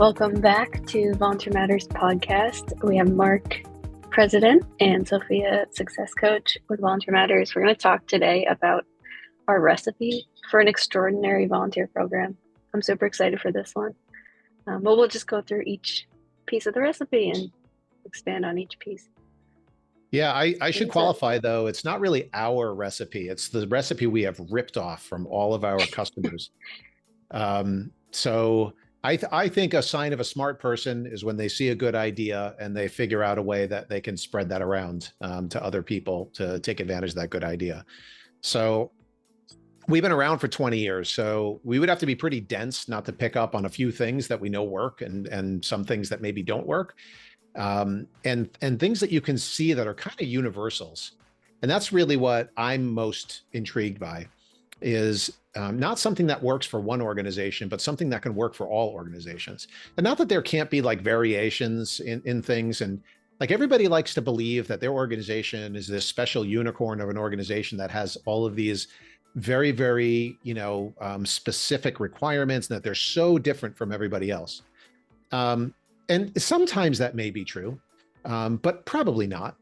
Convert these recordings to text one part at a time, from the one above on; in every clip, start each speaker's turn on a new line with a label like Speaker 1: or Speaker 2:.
Speaker 1: Welcome back to Volunteer Matters podcast. We have Mark, President, and Sophia, Success Coach with Volunteer Matters. We're going to talk today about our recipe for an extraordinary volunteer program. I'm super excited for this one. But we'll just go through each piece of the recipe and expand on each piece.
Speaker 2: Yeah, I should qualify though, it's not really our recipe. It's the recipe we have ripped off from all of our customers. So I think a sign of a smart person is when they see a good idea and they figure out a way that they can spread that around to other people to take advantage of that good idea. So we've been around for 20 years, so we would have to be pretty dense not to pick up on a few things that we know work and some things that maybe don't work. And things that you can see that are kind of universals. And that's really what I'm most intrigued by is not something that works for one organization, but something that can work for all organizations. And not that there can't be like variations in things. And like everybody likes to believe that their organization is this special unicorn of an organization that has all of these very, very, specific requirements and that they're so different from everybody else. And sometimes that may be true, but probably not.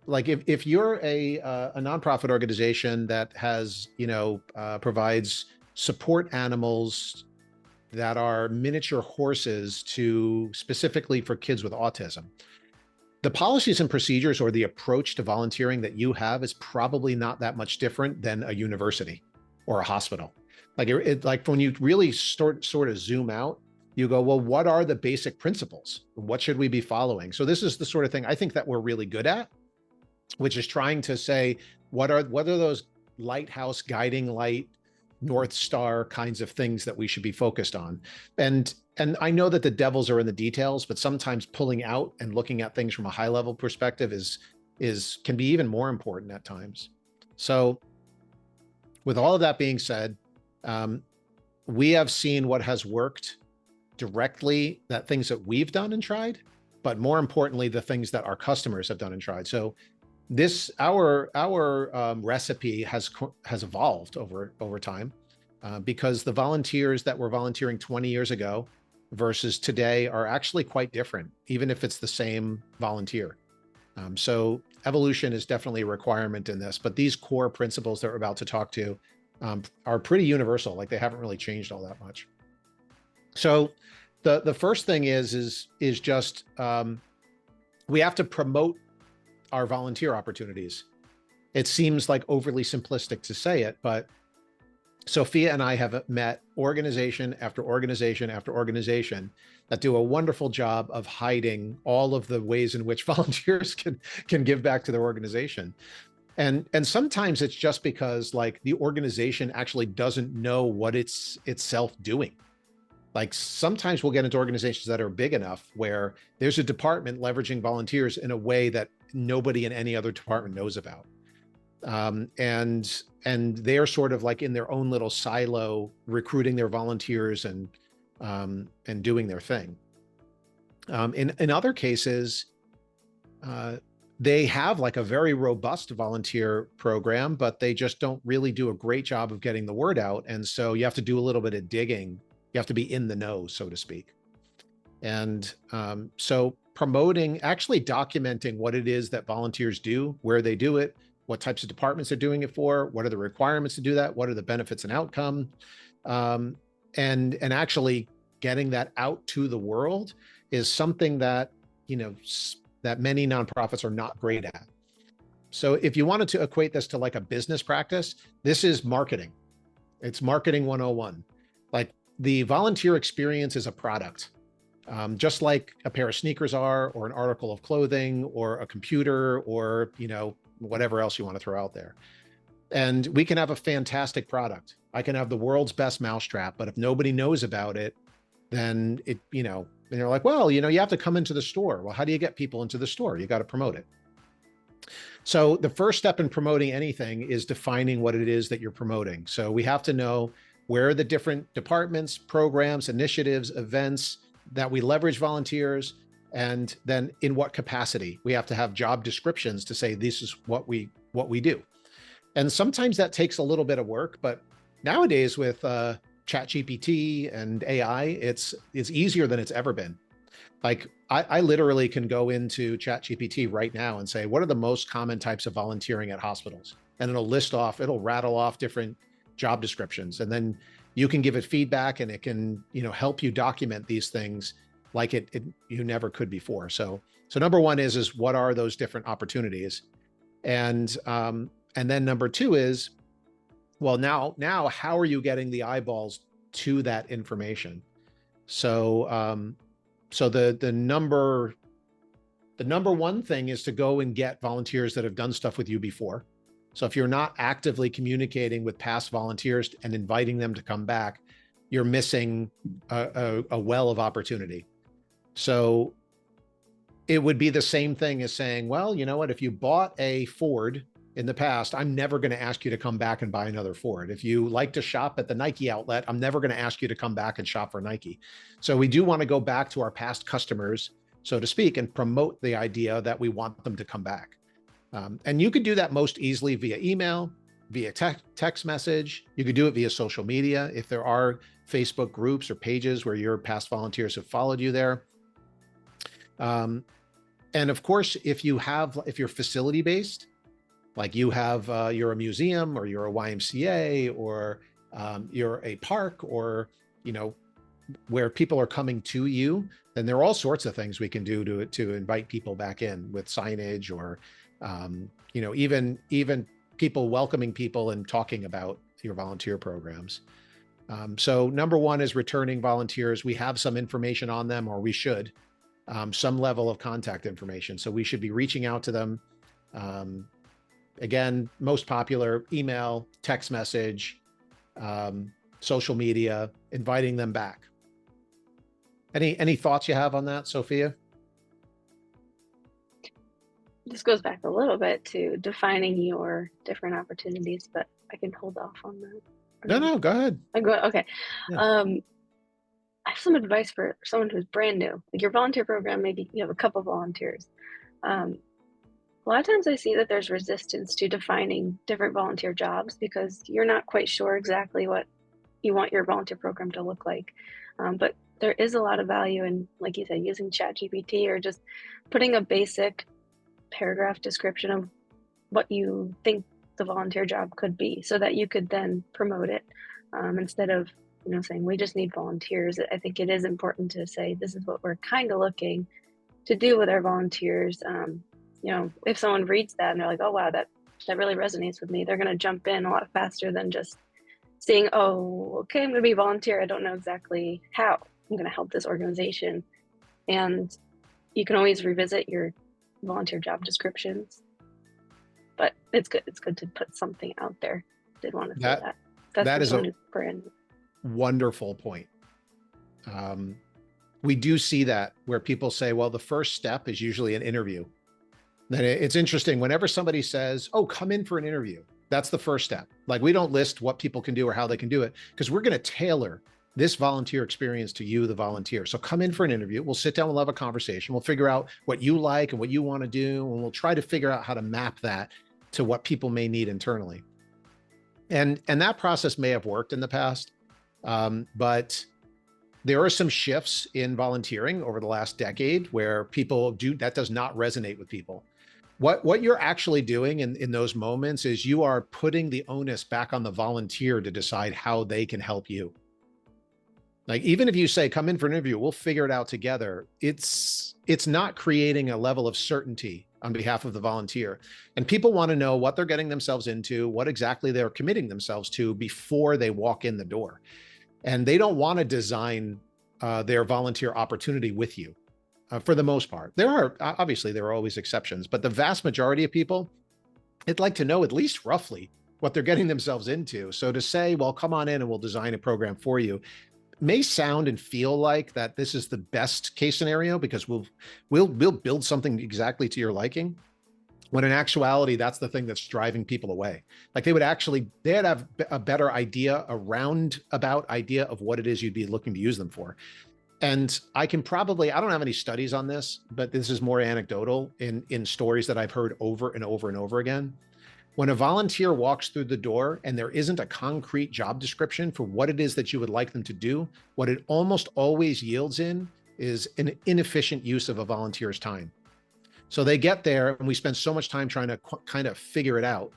Speaker 2: Like if you're a nonprofit organization that has, provides support animals that are miniature horses specifically for kids with autism, the policies and procedures or the approach to volunteering that you have is probably not that much different than a university or a hospital. Like when you really sort of zoom out, you go, well, what are the basic principles? What should we be following? So this is the sort of thing I think that we're really good at, which is trying to say, what are those lighthouse, guiding light, North Star kinds of things that we should be focused on? And I know that the devils are in the details, but sometimes pulling out and looking at things from a high level perspective can be even more important at times. So with all of that being said, we have seen what has worked directly, that things that we've done and tried, but more importantly, the things that our customers have done and tried. So our recipe has evolved over time because the volunteers that were volunteering 20 years ago versus today are actually quite different, even if it's the same volunteer. So evolution is definitely a requirement in this, but these core principles that we're about to talk to are pretty universal. Like they haven't really changed all that much. So the first thing is just we have to promote our volunteer opportunities. It seems like overly simplistic to say it, but Sophia and I have met organization after organization after organization that do a wonderful job of hiding all of the ways in which volunteers can give back to their organization. And sometimes it's just because like the organization actually doesn't know what it's itself doing. Like sometimes we'll get into organizations that are big enough where there's a department leveraging volunteers in a way that nobody in any other department knows about. And they're sort of like in their own little silo, recruiting their volunteers and doing their thing. In other cases, they have like a very robust volunteer program, but they just don't really do a great job of getting the word out. And so you have to do a little bit of digging. You have to be in the know, so to speak. And so actually documenting what it is that volunteers do, where they do it, what types of departments they're doing it for, what are the requirements to do that, what are the benefits and outcome, and actually getting that out to the world is something that, that many nonprofits are not great at. So if you wanted to equate this to like a business practice, this is marketing. It's marketing 101. Like the volunteer experience is a product, just like a pair of sneakers are, or an article of clothing, or a computer, or, whatever else you want to throw out there. And we can have a fantastic product. I can have the world's best mousetrap, but if nobody knows about it, then and they're like, well, you have to come into the store. Well, how do you get people into the store? You got to promote it. So the first step in promoting anything is defining what it is that you're promoting. So we have to know where are the different departments, programs, initiatives, events that we leverage volunteers, and then in what capacity. We have to have job descriptions to say this is what we do. And sometimes that takes a little bit of work, but nowadays with ChatGPT and AI, it's easier than it's ever been. Like I literally can go into ChatGPT right now and say, what are the most common types of volunteering at hospitals? And it'll rattle off different job descriptions. And then you can give it feedback and it can, help you document these things like you never could before. So number one is what are those different opportunities? And then number two is, well, now how are you getting the eyeballs to that information? So so the number one thing is to go and get volunteers that have done stuff with you before. So if you're not actively communicating with past volunteers and inviting them to come back, you're missing a well of opportunity. So it would be the same thing as saying, well, you know what, if you bought a Ford in the past, I'm never going to ask you to come back and buy another Ford. If you like to shop at the Nike outlet, I'm never going to ask you to come back and shop for Nike. So we do want to go back to our past customers, so to speak, and promote the idea that we want them to come back. And you could do that most easily via email, via text message. You could do it via social media. If there are Facebook groups or pages where your past volunteers have followed you there. And of course, if you're facility based, like you're a museum or you're a YMCA or you're a park or, where people are coming to you, then there are all sorts of things we can do to invite people back in with signage or, even people welcoming people and talking about your volunteer programs. So number one is returning volunteers. We have some information on them, or we should, some level of contact information. So we should be reaching out to them. Again, most popular, email, text message, social media, inviting them back. Any thoughts you have on that, Sophia?
Speaker 1: This goes back a little bit to defining your different opportunities, but I can hold off on that.
Speaker 2: No, go ahead.
Speaker 1: Okay.
Speaker 2: Yeah.
Speaker 1: I have some advice for someone who's brand new. Like your volunteer program, maybe you have a couple volunteers. A lot of times I see that there's resistance to defining different volunteer jobs because you're not quite sure exactly what you want your volunteer program to look like. But there is a lot of value in, like you said, using ChatGPT or just putting a basic paragraph description of what you think the volunteer job could be so that you could then promote it instead of saying we just need volunteers. I think it is important to say this is what we're kind of looking to do with our volunteers. If someone reads that and they're like, oh wow, that really resonates with me, they're going to jump in a lot faster than just seeing, oh, okay, I'm going to be a volunteer, I don't know exactly how I'm going to help this organization. And you can always revisit your volunteer job descriptions, but it's good to put something out there. Did want to say that.
Speaker 2: That is a wonderful point. We do see that where people say, well, the first step is usually an interview. Then it's interesting whenever somebody says, oh, come in for an interview. That's the first step. Like we don't list what people can do or how they can do it because we're going to tailor this volunteer experience to you, the volunteer. So come in for an interview. We'll sit down, we'll have a conversation. We'll figure out what you like and what you want to do. And we'll try to figure out how to map that to what people may need internally. And that process may have worked in the past, but there are some shifts in volunteering over the last decade where that does not resonate with people. What you're actually doing in those moments is you are putting the onus back on the volunteer to decide how they can help you. Like, even if you say, come in for an interview, we'll figure it out together. It's not creating a level of certainty on behalf of the volunteer. And people want to know what they're getting themselves into, what exactly they're committing themselves to before they walk in the door. And they don't want to design their volunteer opportunity with you for the most part. There are always exceptions, but the vast majority of people, they'd like to know at least roughly what they're getting themselves into. So to say, well, come on in and we'll design a program for you, may sound and feel like that this is the best case scenario because we'll build something exactly to your liking, when in actuality, that's the thing that's driving people away. Like they'd have a better idea idea of what it is you'd be looking to use them for. And I don't have any studies on this, but this is more anecdotal in stories that I've heard over and over and over again. When a volunteer walks through the door and there isn't a concrete job description for what it is that you would like them to do, what it almost always yields in is an inefficient use of a volunteer's time. So they get there and we spend so much time trying to kind of figure it out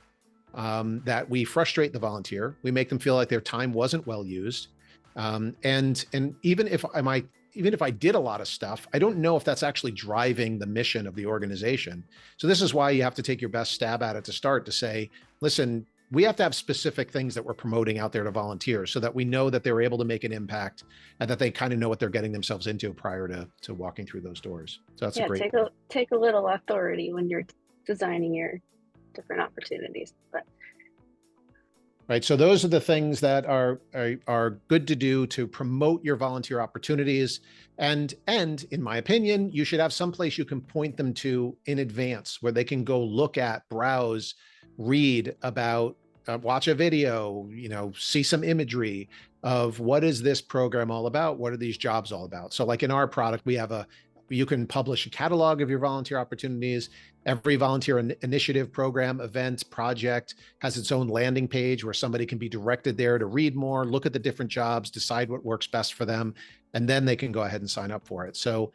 Speaker 2: that we frustrate the volunteer. We make them feel like their time wasn't well used. And even if I did a lot of stuff, I don't know if that's actually driving the mission of the organization. So this is why you have to take your best stab at it to start, to say, listen, we have to have specific things that we're promoting out there to volunteers so that we know that they're able to make an impact and that they kind of know what they're getting themselves into prior to walking through those doors. So that's a great
Speaker 1: take a little authority when you're designing your different opportunities. But
Speaker 2: right. So those are the things that are good to do to promote your volunteer opportunities. And in my opinion, you should have some place you can point them to in advance where they can go look at, browse, read about, watch a video, see some imagery of what is this program all about? What are these jobs all about? So like in our product, you can publish a catalog of your volunteer opportunities. Every volunteer initiative, program, event, project has its own landing page where somebody can be directed there to read more, look at the different jobs, decide what works best for them, and then they can go ahead and sign up for it. So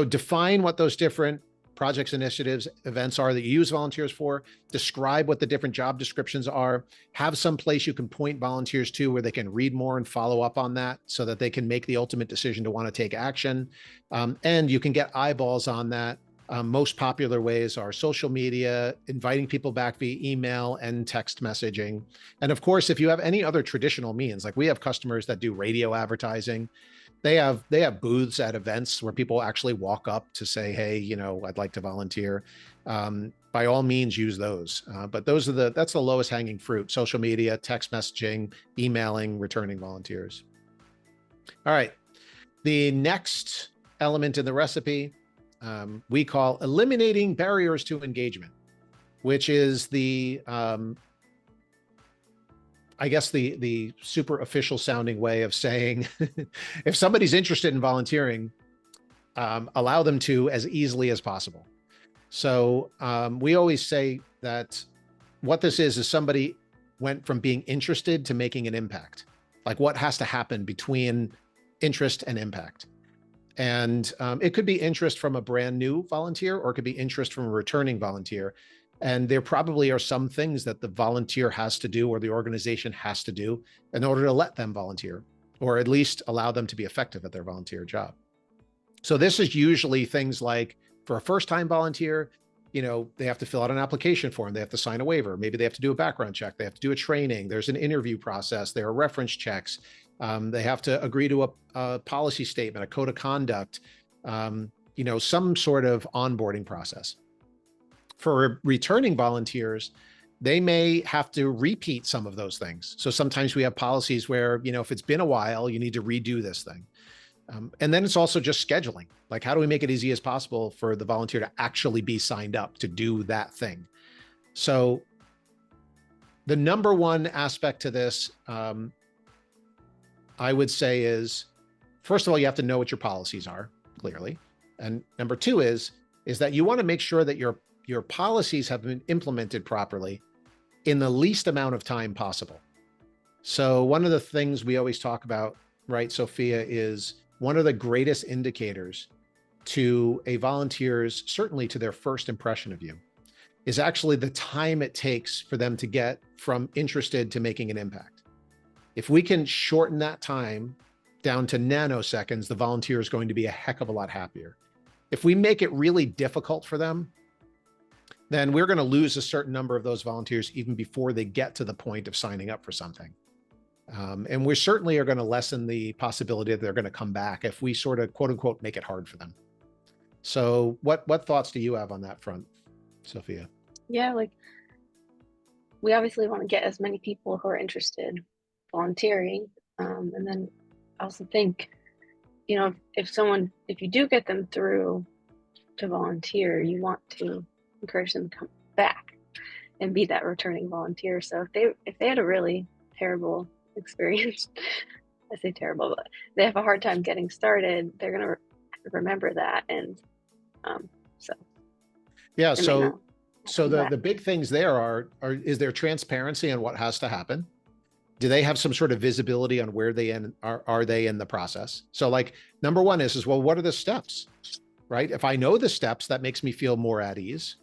Speaker 2: define what those different projects, initiatives, events are that you use volunteers for, describe what the different job descriptions are, have some place you can point volunteers to where they can read more and follow up on that so that they can make the ultimate decision to want to take action. And you can get eyeballs on that. Most popular ways are social media, inviting people back via email and text messaging. And of course, if you have any other traditional means, like we have customers that do radio advertising, they have booths at events where people actually walk up to say, hey, I'd like to volunteer. By all means, use those. But that's the lowest hanging fruit: social media, text messaging, emailing, returning volunteers. All right. The next element in the recipe we call eliminating barriers to engagement, which is I guess the super official sounding way of saying, if somebody's interested in volunteering, allow them to as easily as possible. So we always say that what this is somebody went from being interested to making an impact. Like what has to happen between interest and impact. And it could be interest from a brand new volunteer, or it could be interest from a returning volunteer. And there probably are some things that the volunteer has to do or the organization has to do in order to let them volunteer, or at least allow them to be effective at their volunteer job. So this is usually things like, for a first-time volunteer, they have to fill out an application form. They have to sign a waiver. Maybe they have to do a background check. They have to do a training. There's an interview process. There are reference checks. They have to agree to a policy statement, a code of conduct, some sort of onboarding process. For returning volunteers, they may have to repeat some of those things. So sometimes we have policies where, if it's been a while, you need to redo this thing. And then it's also just scheduling. Like, how do we make it easy as possible for the volunteer to actually be signed up to do that thing? So the number one aspect to this, I would say is, first of all, you have to know what your policies are, clearly. And number two is that you want to make sure that your policies have been implemented properly in the least amount of time possible. So one of the things we always talk about, right, Sophia, is one of the greatest indicators to a volunteer's, certainly to their first impression of you, is actually the time it takes for them to get from interested to making an impact. If we can shorten that time down to nanoseconds, the volunteer is going to be a heck of a lot happier. If we make it really difficult for them, then we're going to lose a certain number of those volunteers even before they get to the point of signing up for something. And we certainly are going to lessen the possibility that they're going to come back if we sort of, quote unquote, make it hard for them. So what thoughts do you have on that front, Sophia?
Speaker 1: Yeah, we obviously want to get as many people who are interested volunteering. And then I also think, if you do get them through to volunteer, you want to encourage them to come back and be that returning volunteer. So if they had a really terrible experience, I say terrible, but they have a hard time getting started, they're going to remember that. And
Speaker 2: yeah, so So the big things there is there transparency on what has to happen? Do they have some sort of visibility on where they are they in the process? So like number one is well, what are the steps, right? If I know the steps, that makes me feel more at ease.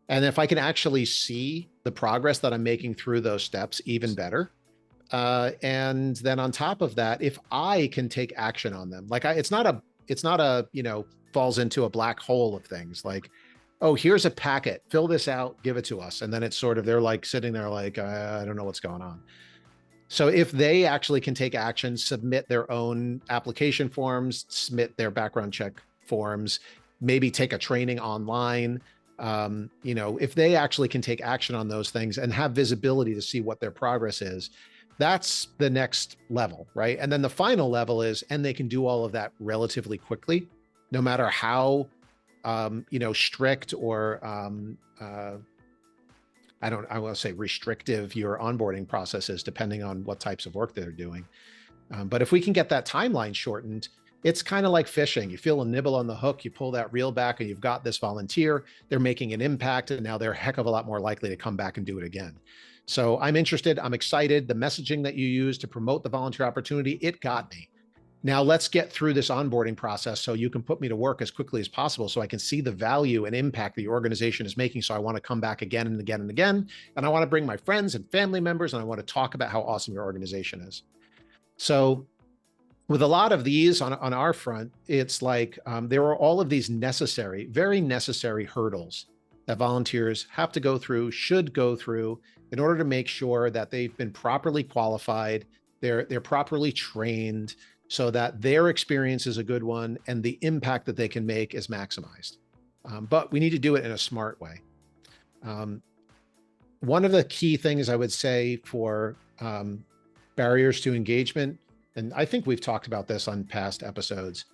Speaker 2: And if I can actually see the progress that I'm making through those steps, even better. And then on top of that, if I can take action on them, like it's not a, falls into a black hole of things like, oh, here's a packet, fill this out, give it to us. And then it's sort of, they're like sitting there like, I don't know what's going on. So if they actually can take action, submit their own application forms, submit their background check forms, maybe take a training online, if they actually can take action on those things and have visibility to see what their progress is, that's the next level, right? And then the final level is, and they can do all of that relatively quickly, no matter how, strict or, I will say restrictive your onboarding process is, depending on what types of work they're doing. But if we can get that timeline shortened, it's kind of like fishing. You feel a nibble on the hook, you pull that reel back and you've got this volunteer, they're making an impact, and now they're a heck of a lot more likely to come back and do it again. So I'm interested, I'm excited. The messaging that you use to promote the volunteer opportunity, it got me. Now let's get through this onboarding process so you can put me to work as quickly as possible so I can see the value and impact that your organization is making. So I want to come back again and again and again. And I want to bring my friends and family members, and I want to talk about how awesome your organization is. So with a lot of these on our front, it's like there are all of these necessary, very necessary hurdles that volunteers have to go through, should go through, in order to make sure that they've been properly qualified, they're properly trained, so that their experience is a good one and the impact that they can make is maximized. But we need to do it in a smart way. One of the key things I would say for barriers to engagement, and I think we've talked about this on past episodes,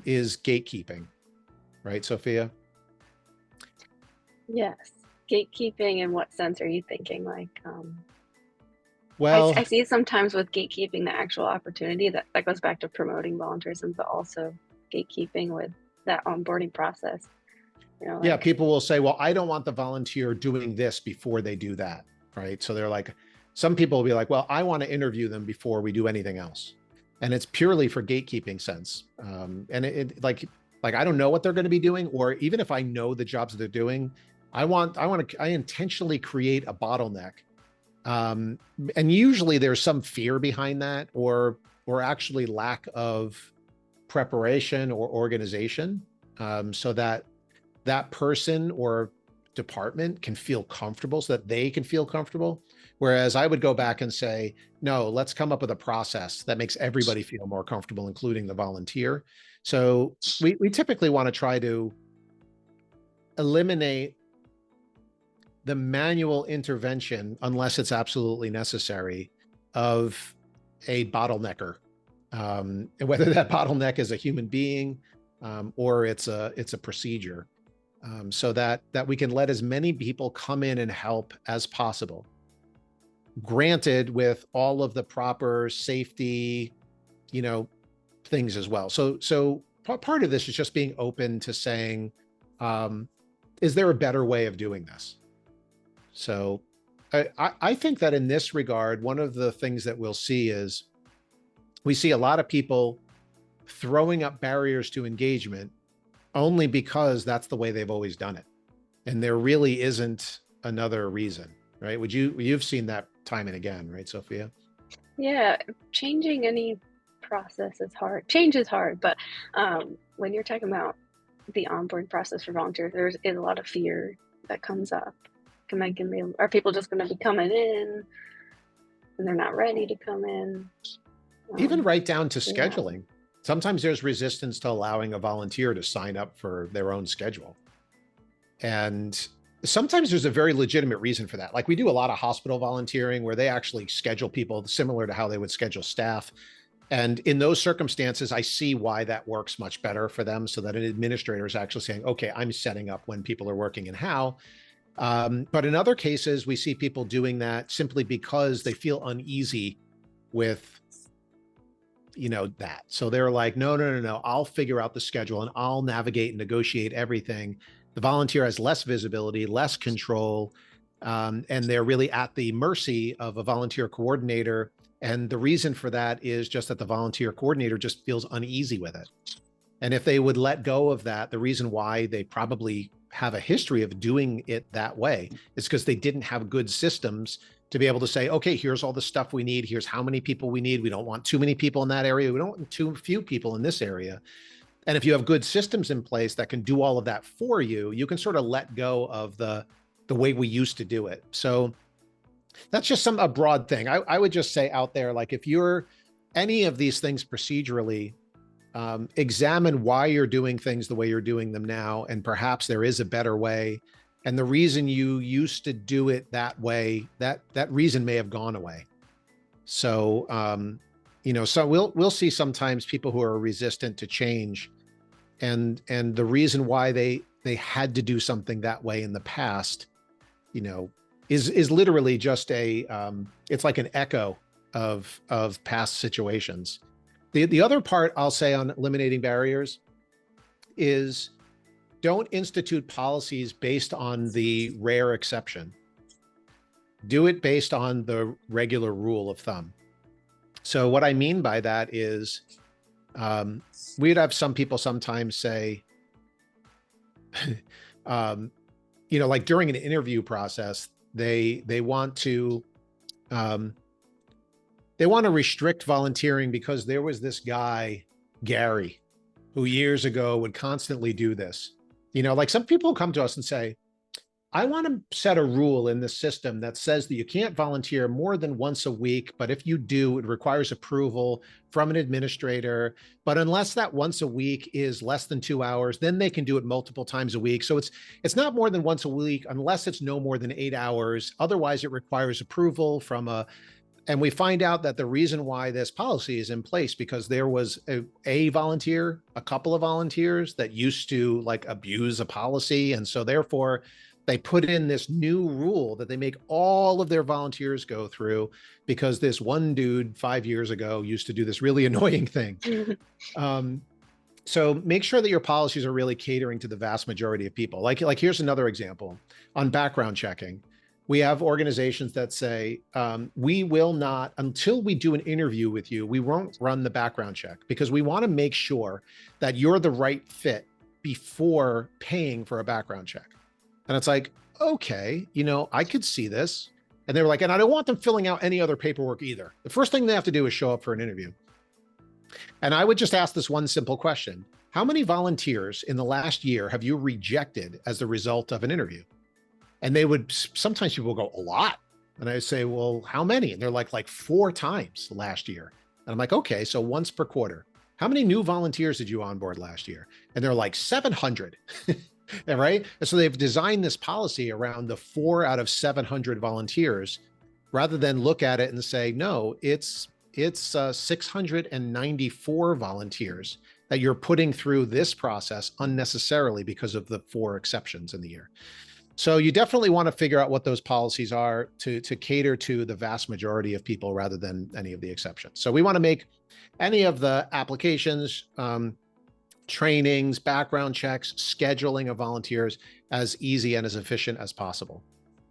Speaker 2: is gatekeeping, right, Sophia?
Speaker 1: Yes. Gatekeeping, in what sense are you thinking? Like,
Speaker 2: well,
Speaker 1: I see sometimes with gatekeeping the actual opportunity that goes back to promoting volunteerism, but also gatekeeping with that onboarding process.
Speaker 2: Yeah, people will say, well, I don't want the volunteer doing this before they do that, right? So they're like, some people will be like, well, I want to interview them before we do anything else. And it's purely for gatekeeping sense. And it like, I don't know what they're going to be doing, or even if I know the jobs that they're doing, I intentionally create a bottleneck. And usually there's some fear behind that, or actually lack of preparation or organization, so that person or department can feel comfortable, so that they can feel comfortable. Whereas I would go back and say, no, let's come up with a process that makes everybody feel more comfortable, including the volunteer. So we typically want to try to eliminate the manual intervention, unless it's absolutely necessary, of a bottlenecker. And whether that bottleneck is a human being, or it's a procedure, so that we can let as many people come in and help as possible. Granted, with all of the proper safety, things as well. So part of this is just being open to saying, is there a better way of doing this? So I think that in this regard, one of the things that we'll see is we see a lot of people throwing up barriers to engagement only because that's the way they've always done it. And there really isn't another reason, right? You've seen that time and again, right, Sophia?
Speaker 1: Yeah, changing any process is hard. Change is hard, but when you're talking about the onboarding process for volunteers, there's a lot of fear that comes up. Are people just going to be coming in and they're not ready to come in?
Speaker 2: Even right down to scheduling. Sometimes there's resistance to allowing a volunteer to sign up for their own schedule. And sometimes there's a very legitimate reason for that. Like we do a lot of hospital volunteering where they actually schedule people similar to how they would schedule staff. And in those circumstances, I see why that works much better for them, so that an administrator is actually saying, okay, I'm setting up when people are working and how. But in other cases, we see people doing that simply because they feel uneasy with, that. So they're like, no, I'll figure out the schedule and I'll navigate and negotiate everything. The volunteer has less visibility, less control, and they're really at the mercy of a volunteer coordinator. And the reason for that is just that the volunteer coordinator just feels uneasy with it. And if they would let go of that, the reason why they probably have a history of doing it that way is because they didn't have good systems to be able to say, okay, here's all the stuff we need. Here's how many people we need. We don't want too many people in that area. We don't want too few people in this area. And if you have good systems in place that can do all of that for you, you can sort of let go of the way we used to do it. So that's just a broad thing. I would just say out there, like if you're any of these things procedurally, examine why you're doing things the way you're doing them now, and perhaps there is a better way. And the reason you used to do it that way, that reason may have gone away. So, so we'll see sometimes people who are resistant to change, and the reason why they had to do something that way in the past, is literally just it's like an echo of past situations. The other part I'll say on eliminating barriers is don't institute policies based on the rare exception. Do it based on the regular rule of thumb. So what I mean by that is we'd have some people sometimes say, like during an interview process, they want to restrict volunteering because there was this guy, Gary, who years ago would constantly do this. Like some people come to us and say, I want to set a rule in the system that says that you can't volunteer more than once a week, but if you do, it requires approval from an administrator. But unless that once a week is less than 2 hours, then they can do it multiple times a week. So it's not more than once a week unless it's no more than 8 hours. Otherwise, it requires approval from and we find out that the reason why this policy is in place because there was a volunteer, a couple of volunteers that used to like abuse a policy. And so therefore they put in this new rule that they make all of their volunteers go through because this one dude 5 years ago used to do this really annoying thing. So make sure that your policies are really catering to the vast majority of people. Like here's another example on background checking. We have organizations that say, we will not, until we do an interview with you, we won't run the background check because we want to make sure that you're the right fit before paying for a background check. And it's like, okay, I could see this. And they were like, and I don't want them filling out any other paperwork either. The first thing they have to do is show up for an interview. And I would just ask this one simple question. How many volunteers in the last year have you rejected as the result of an interview? And sometimes people go, a lot. And I say, well, how many? And they're like 4 times last year. And I'm like, okay, so once per quarter. How many new volunteers did you onboard last year? And they're like 700. Right? And so they've designed this policy around the 4 out of 700 volunteers, rather than look at it and say, no, it's 694 volunteers that you're putting through this process unnecessarily because of the 4 exceptions in the year. So you definitely want to figure out what those policies are to cater to the vast majority of people rather than any of the exceptions. So we want to make any of the applications, trainings, background checks, scheduling of volunteers as easy and as efficient as possible,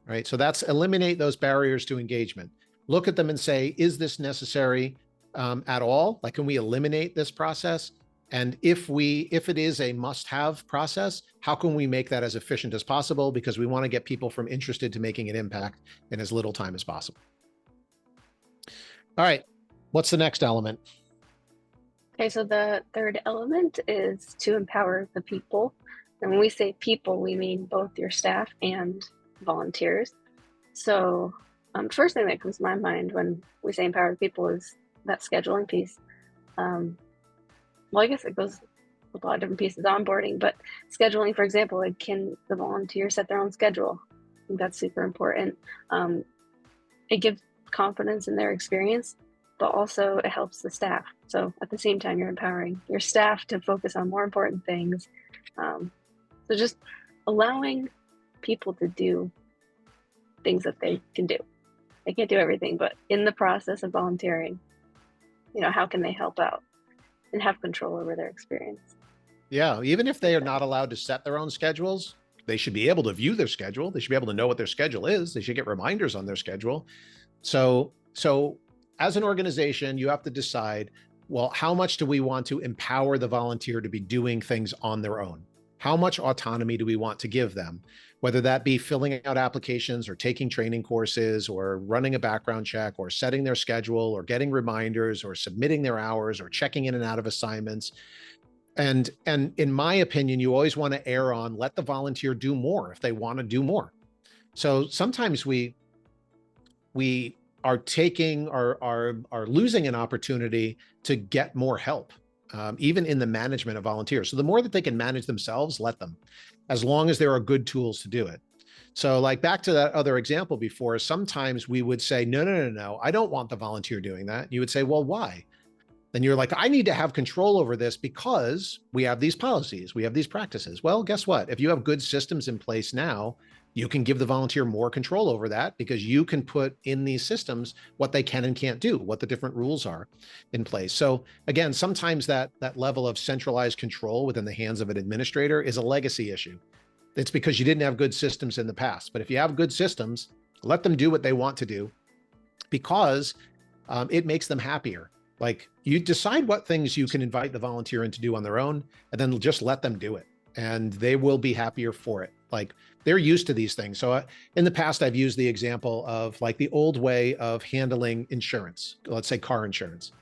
Speaker 2: right? So that's eliminate those barriers to engagement. Look at them and say, is this necessary at all? Like, can we eliminate this process? And if it is a must-have process, how can we make that as efficient as possible? Because we want to get people from interested to making an impact in as little time as possible. All right, what's the next element?
Speaker 1: Okay, so the third element is to empower the people. And when we say people, we mean both your staff and volunteers. So first thing that comes to my mind when we say empower the people is that scheduling piece. Well, I guess it goes with a lot of different pieces, onboarding, but scheduling, for example, like can the volunteer set their own schedule? I think that's super important. It gives confidence in their experience, but also it helps the staff. So at the same time, you're empowering your staff to focus on more important things. So just allowing people to do things that they can do. They can't do everything, but in the process of volunteering, how can they help out and have control over their experience?
Speaker 2: Yeah, even if they are not allowed to set their own schedules, they should be able to view their schedule. They should be able to know what their schedule is. They should get reminders on their schedule. So as an organization, you have to decide, well, how much do we want to empower the volunteer to be doing things on their own? How much autonomy do we want to give them? Whether that be filling out applications or taking training courses or running a background check or setting their schedule or getting reminders or submitting their hours or checking in and out of assignments. And in my opinion, you always want to err on let the volunteer do more if they want to do more. So sometimes we are taking are losing an opportunity to get more help, even in the management of volunteers. So the more that they can manage themselves, let them, as long as there are good tools to do it. So like back to that other example before, sometimes we would say, no, I don't want the volunteer doing that. You would say, well, why? Then you're like, I need to have control over this because we have these policies, we have these practices. Well, guess what? If you have good systems in place now, you can give the volunteer more control over that because you can put in these systems what they can and can't do, what the different rules are in place. So again, sometimes that level of centralized control within the hands of an administrator is a legacy issue. It's because you didn't have good systems in the past. But if you have good systems, let them do what they want to do because it makes them happier. Like you decide what things you can invite the volunteer in to do on their own, and then just let them do it. And they will be happier for it. Like they're used to these things. So in the past, I've used the example of like the old way of handling insurance, let's say car insurance.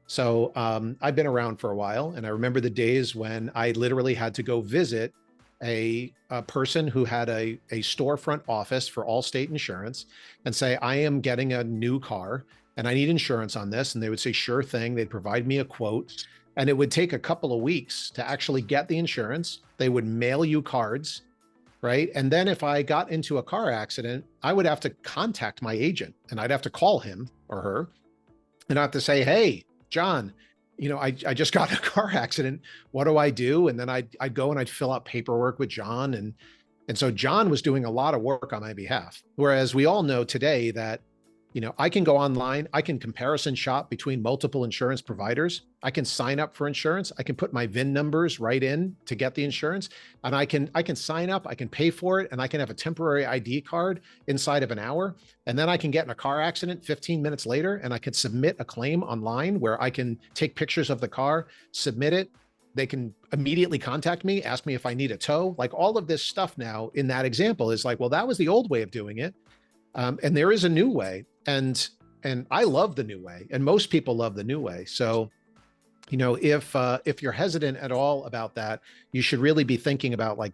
Speaker 2: So I've been around for a while, and I remember the days when I literally had to go visit a person who had a storefront office for Allstate Insurance and say, I am getting a new car and I need insurance on this. And they would say, sure thing. They'd provide me a quote, and it would take a couple of weeks to actually get the insurance. They would mail you cards, right? And then if I got into a car accident, I would have to contact my agent and I'd have to call him or her and I have to say, hey, John, I just got in a car accident. What do I do? And then I'd go and I'd fill out paperwork with John. And so John was doing a lot of work on my behalf. Whereas we all know today that I can go online, I can comparison shop between multiple insurance providers. I can sign up for insurance. I can put my VIN numbers right in to get the insurance. And I can sign up, I can pay for it, and I can have a temporary ID card inside of an hour. And then I can get in a car accident 15 minutes later, and I can submit a claim online where I can take pictures of the car, submit it. They can immediately contact me, ask me if I need a tow. Like all of this stuff now in that example is like, well, that was the old way of doing it. And there is a new way. And I love the new way, and most people love the new way. So, if you're hesitant at all about that, you should really be thinking about like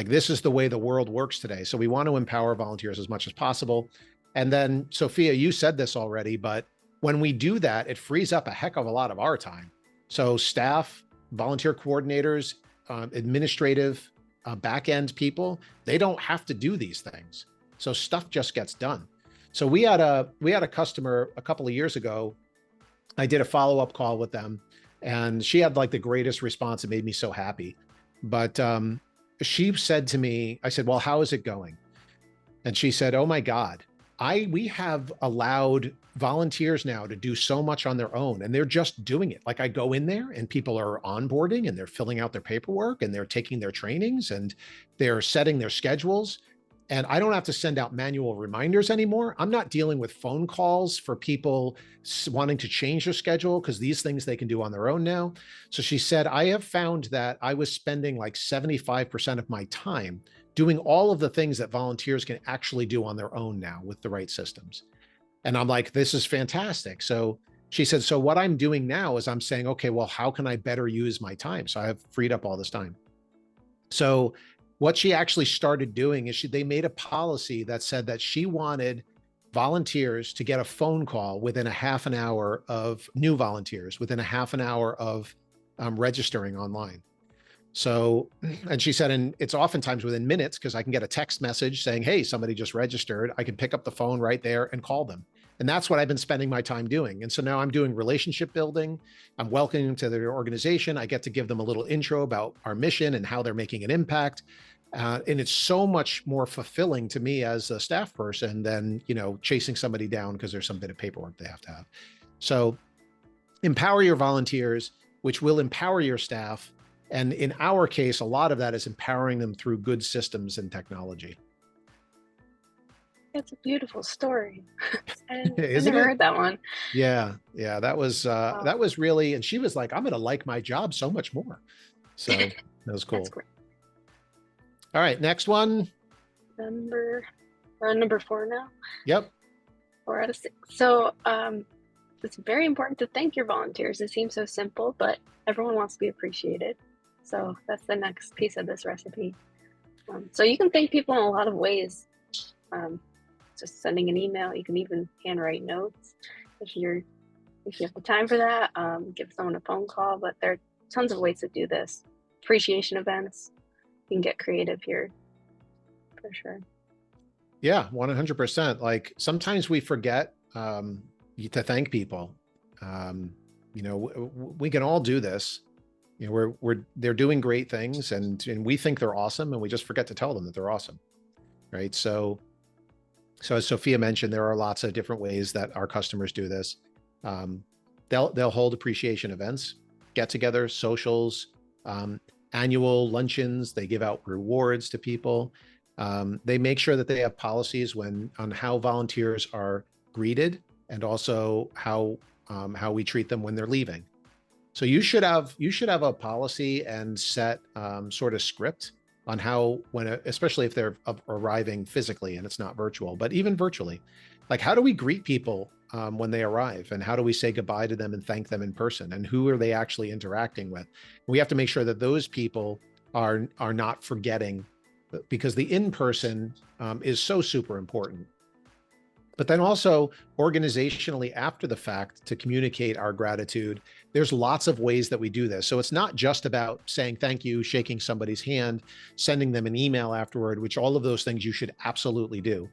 Speaker 2: this is the way the world works today. So we want to empower volunteers as much as possible. And then Sophia, you said this already, but when we do that, it frees up a heck of a lot of our time. So staff, volunteer coordinators, administrative, back-end people, they don't have to do these things. So stuff just gets done. So we had a customer a couple of years ago. I did a follow-up call with them, and she had like the greatest response. It made me so happy. But she said to me, I said, well, how is it going? And she said, oh my God, we have allowed volunteers now to do so much on their own, and they're just doing it. Like I go in there and people are onboarding and they're filling out their paperwork and they're taking their trainings and they're setting their schedules. And I don't have to send out manual reminders anymore. I'm not dealing with phone calls for people wanting to change their schedule because these things they can do on their own now. So she said, I have found that I was spending like 75% of my time doing all of the things that volunteers can actually do on their own now with the right systems. And I'm like, this is fantastic. So she said, so what I'm doing now is I'm saying, okay, well, how can I better use my time? So I have freed up all this time. So what she actually started doing is they made a policy that said that she wanted volunteers to get a phone call within a half an hour of new volunteers, within a half an hour of registering online. So, and she said, and it's oftentimes within minutes because I can get a text message saying, hey, somebody just registered. I can pick up the phone right there and call them. And that's what I've been spending my time doing. And so now I'm doing relationship building. I'm welcoming them to their organization. I get to give them a little intro about our mission and how they're making an impact. And it's so much more fulfilling to me as a staff person than, chasing somebody down because there's some bit of paperwork they have to have. So empower your volunteers, which will empower your staff. And in our case, a lot of that is empowering them through good systems and technology.
Speaker 1: It's a beautiful story. I
Speaker 2: Isn't
Speaker 1: never
Speaker 2: it?
Speaker 1: heard that one.
Speaker 2: Yeah. Yeah.
Speaker 1: Wow,
Speaker 2: That was really, and she was like, I'm going to like my job so much more. So that was
Speaker 1: that's
Speaker 2: cool.
Speaker 1: great.
Speaker 2: All right. Next one.
Speaker 1: Number, we're on number 4 now.
Speaker 2: Yep.
Speaker 1: 4 out of 6. So, it's very important to thank your volunteers. It seems so simple, but everyone wants to be appreciated. So that's the next piece of this recipe. So you can thank people in a lot of ways. Um, just sending an email. You can even handwrite notes if you have the time for that. Give someone a phone call. But there are tons of ways to do this. Appreciation events. You can get creative here for sure.
Speaker 2: Yeah. 100%. Like sometimes we forget to thank people. You know, we can all do this. You know, they're doing great things and we think they're awesome and we just forget to tell them that they're awesome. Right. So as Sophia mentioned, there are lots of different ways that our customers do this. They'll hold appreciation events, get-togethers, socials, annual luncheons. They give out rewards to people. They make sure that they have policies on how volunteers are greeted and also how we treat them when they're leaving. So you should have a policy and set sort of script on how, especially if they're arriving physically and it's not virtual, but even virtually, like how do we greet people when they arrive and how do we say goodbye to them and thank them in person and who are they actually interacting with? We have to make sure that those people are not forgetting, because the in-person is so super important. But then also organizationally after the fact to communicate our gratitude, there's lots of ways that we do this. So it's not just about saying thank you, shaking somebody's hand, sending them an email afterward, which all of those things you should absolutely do.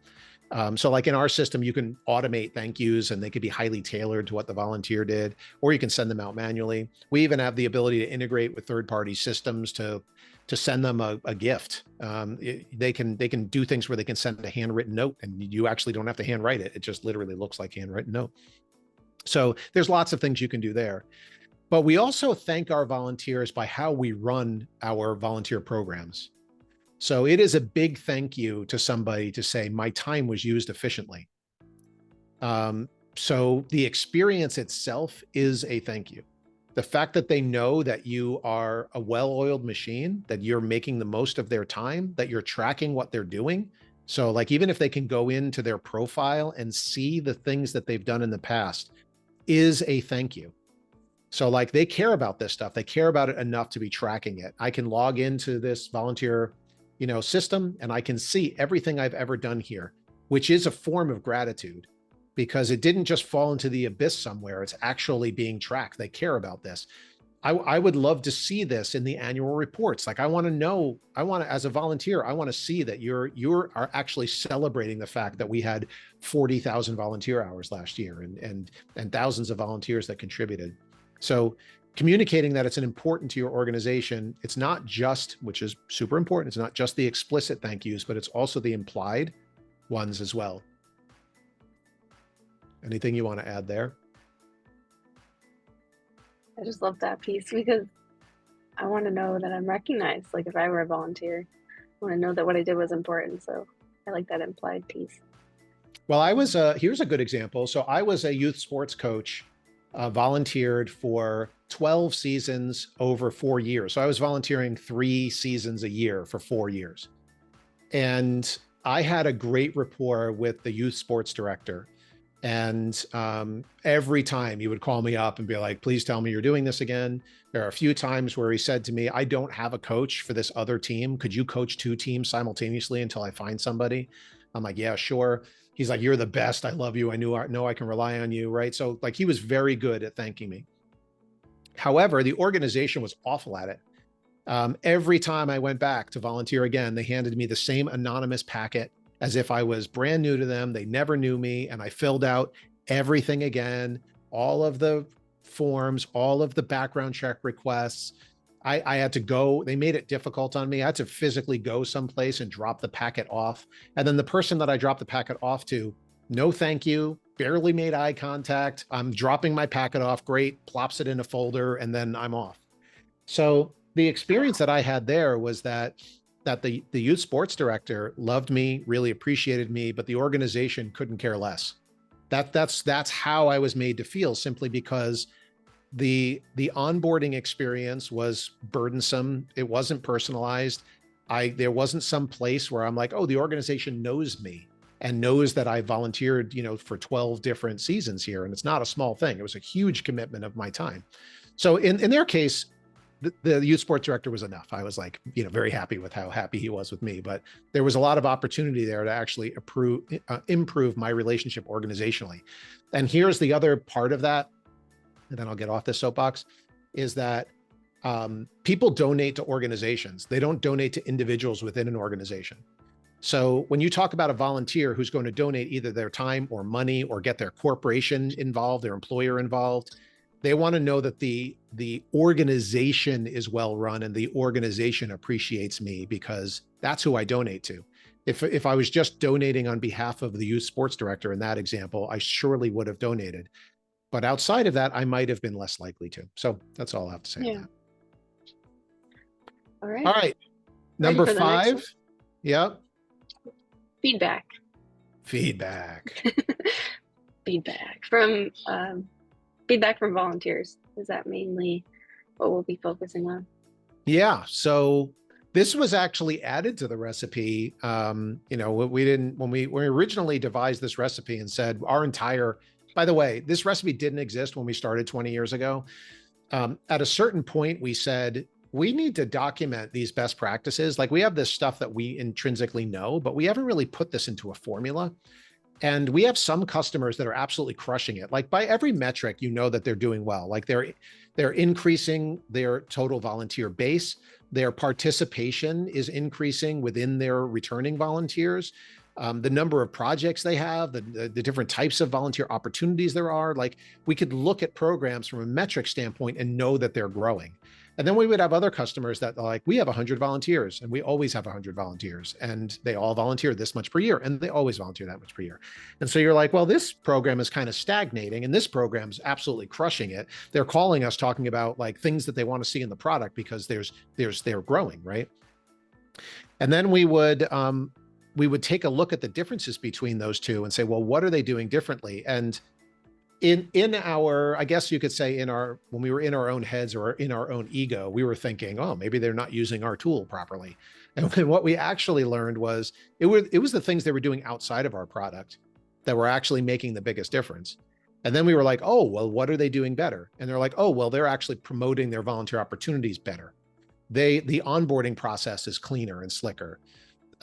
Speaker 2: So like in our system, you can automate thank yous and they could be highly tailored to what the volunteer did, or you can send them out manually. We even have the ability to integrate with third-party systems to send them a gift. They can do things where they can send a handwritten note and you actually don't have to handwrite it. It just literally looks like handwritten note. So there's lots of things you can do there. But we also thank our volunteers by how we run our volunteer programs. So it is a big thank you to somebody to say, my time was used efficiently. So the experience itself is a thank you. The fact that they know that you are a well-oiled machine, that you're making the most of their time, that you're tracking what they're doing. So like, even if they can go into their profile and see the things that they've done in the past is a thank you. So like they care about this stuff. They care about it enough to be tracking it. I can log into this volunteer, system and I can see everything I've ever done here, which is a form of gratitude because it didn't just fall into the abyss somewhere. It's actually being tracked. They care about this. I would love to see this in the annual reports. Like I want to know, as a volunteer, I want to see that you are actually celebrating the fact that we had 40,000 volunteer hours last year and thousands of volunteers that contributed. So communicating that it's an important to your organization. It's not just, which is super important. It's not just the explicit thank yous, but it's also the implied ones as well. Anything you want to add there?
Speaker 1: I just love that piece because I want to know that I'm recognized. Like if I were a volunteer, I want to know that what I did was important. So I like that implied piece.
Speaker 2: Well, here's a good example. So I was a youth sports coach, volunteered for 12 seasons over 4 years. So I was volunteering 3 seasons a year for 4 years. And I had a great rapport with the youth sports director. And every time he would call me up and be like, please tell me you're doing this again. There are a few times where he said to me, I don't have a coach for this other team. Could you coach 2 teams simultaneously until I find somebody? I'm like, yeah, sure. He's like, you're the best. I love you. I know I can rely on you. Right. So like he was very good at thanking me. However, the organization was awful at it. Every time I went back to volunteer again, they handed me the same anonymous packet as if I was brand new to them. They never knew me. And I filled out everything again, all of the forms, all of the background check requests. I had to go, they made it difficult on me. I had to physically go someplace and drop the packet off. And then the person that I dropped the packet off to, no thank you, barely made eye contact. I'm dropping my packet off, great, plops it in a folder, and then I'm off. So the experience that I had there was that the youth sports director loved me, really appreciated me, but the organization couldn't care less. That's how I was made to feel, simply because the onboarding experience was burdensome. It wasn't personalized. There wasn't some place where I'm like, oh, the organization knows me and knows that I volunteered, for 12 different seasons here. And it's not a small thing. It was a huge commitment of my time. So in their case, the youth sports director was enough. I was like, very happy with how happy he was with me, but there was a lot of opportunity there to actually improve my relationship organizationally. And here's the other part of that, and then I'll get off this soapbox, is that people donate to organizations. They don't donate to individuals within an organization. So when you talk about a volunteer who's going to donate either their time or money or get their corporation involved, their employer involved, they want to know that the organization is well run and the organization appreciates me, because that's who I donate to. If I was just donating on behalf of the youth sports director in that example, I surely would have donated. But outside of that, I might have been less likely to. So that's all I have to say on that.
Speaker 1: All right.
Speaker 2: All right. Number 5. Yep.
Speaker 1: Feedback.
Speaker 2: Feedback
Speaker 1: from volunteers. Is that mainly what we'll be focusing on?
Speaker 2: Yeah. So this was actually added to the recipe. When we originally devised this recipe and said by the way, this recipe didn't exist when we started 20 years ago. At a certain point, we said, we need to document these best practices. Like, we have this stuff that we intrinsically know, but we haven't really put this into a formula. And we have some customers that are absolutely crushing it. Like, by every metric, that they're doing well. Like, they're increasing their total volunteer base. Their participation is increasing within their returning volunteers. The number of projects they have, the different types of volunteer opportunities there are. Like, we could look at programs from a metric standpoint and know that they're growing. And then we would have other customers that are like, we have 100 volunteers and we always have 100 volunteers and they all volunteer this much per year and they always volunteer that much per year. And so you're like, well, this program is kind of stagnating and this program's absolutely crushing it. They're calling us, talking about like things that they want to see in the product because they're growing, right? And then we would take a look at the differences between those two and say, well, what are they doing differently? And in our, I guess you could say when we were in our own heads or in our own ego, we were thinking, oh, maybe they're not using our tool properly. And what we actually learned was it was the things they were doing outside of our product that were actually making the biggest difference. And then we were like, oh, well, what are they doing better? And they're like, oh, well, they're actually promoting their volunteer opportunities better. The onboarding process is cleaner and slicker.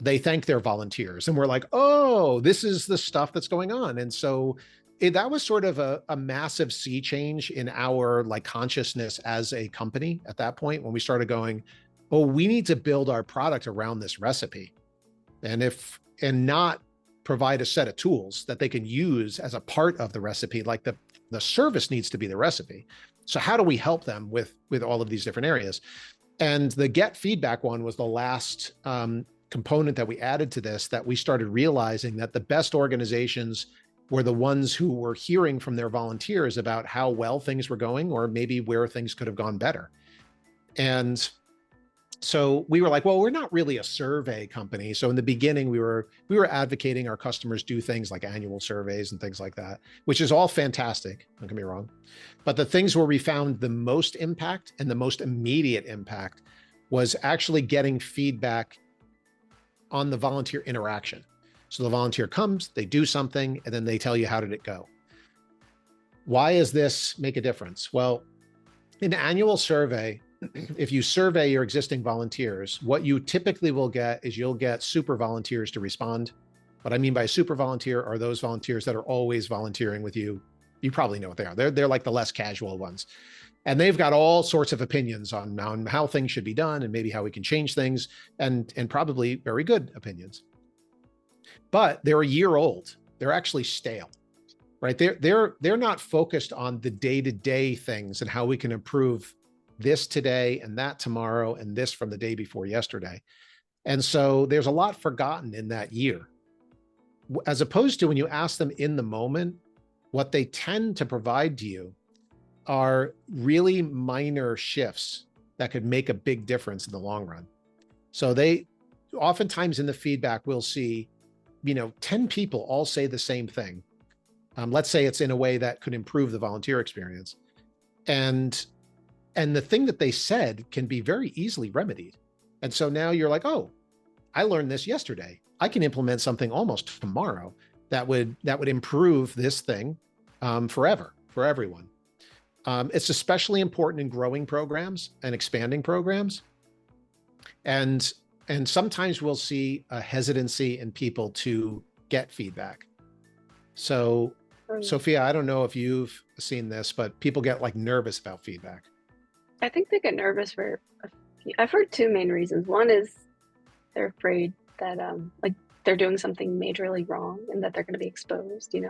Speaker 2: They thank their volunteers. And we're like, oh, this is the stuff that's going on. And so that was sort of a massive sea change in our consciousness as a company at that point, when we started going, oh, we need to build our product around this recipe and not provide a set of tools that they can use as a part of the recipe. Like the service needs to be the recipe. So how do we help them with all of these different areas? And the get feedback one was the last component that we added to this, that we started realizing that the best organizations were the ones who were hearing from their volunteers about how well things were going, or maybe where things could have gone better. And so we were like, well, we're not really a survey company. So in the beginning, we were advocating our customers do things like annual surveys and things like that, which is all fantastic, don't get me wrong. But the things where we found the most impact and the most immediate impact was actually getting feedback on the volunteer interaction. So the volunteer comes, they do something, and then they tell you, how did it go? Why does this make a difference? Well, in an annual survey, if you survey your existing volunteers, what you typically will get is you'll get super volunteers to respond. What I mean by super volunteer are those volunteers that are always volunteering with you. You probably know what they are. They're like the less casual ones. And they've got all sorts of opinions on how things should be done and maybe how we can change things, and probably very good opinions. But they're a year old. They're actually stale, right? They're not focused on the day-to-day things and how we can improve this today and that tomorrow and this from the day before yesterday. And so there's a lot forgotten in that year, as opposed to when you ask them in the moment, what they tend to provide to you are really minor shifts that could make a big difference in the long run. So they oftentimes in the feedback, we'll see, 10 people all say the same thing. Let's say it's in a way that could improve the volunteer experience. And the thing that they said can be very easily remedied. And so now you're like, oh, I learned this yesterday. I can implement something almost tomorrow that would improve this thing forever for everyone. It's especially important in growing programs and expanding programs. And sometimes we'll see a hesitancy in people to get feedback. So Sophia, I don't know if you've seen this, but people get like nervous about feedback.
Speaker 1: I think they get nervous for I've heard two main reasons. One is they're afraid that like they're doing something majorly wrong and that they're going to be exposed, and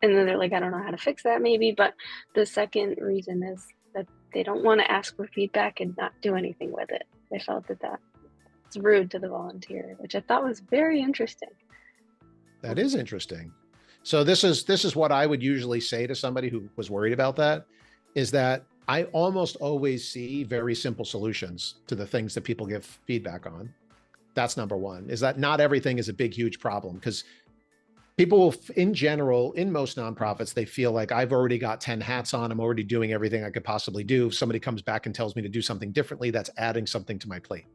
Speaker 1: then they're like, I don't know how to fix that maybe. But the second reason is that they don't want to ask for feedback and not do anything with it. They felt that it's rude to the volunteer, which I thought was very interesting.
Speaker 2: That is interesting. So this is what I would usually say to somebody who was worried about that, is that I almost always see very simple solutions to the things that people give feedback on. That's number one, is that not everything is a big, huge problem, because people in general, in most nonprofits, they feel like I've already got 10 hats on. I'm already doing everything I could possibly do. If somebody comes back and tells me to do something differently, that's adding something to my plate.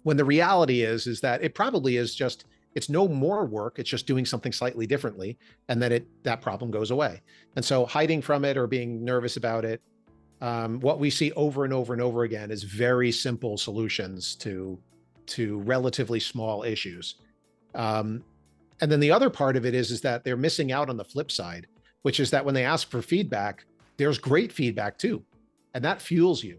Speaker 2: When the reality is that it probably is just, it's no more work. It's just doing something slightly differently, and then that problem goes away. And so hiding from it or being nervous about it, what we see over and over and over again is very simple solutions to relatively small issues. And then the other part of it is that they're missing out on the flip side, which is that when they ask for feedback, there's great feedback too, and that fuels you.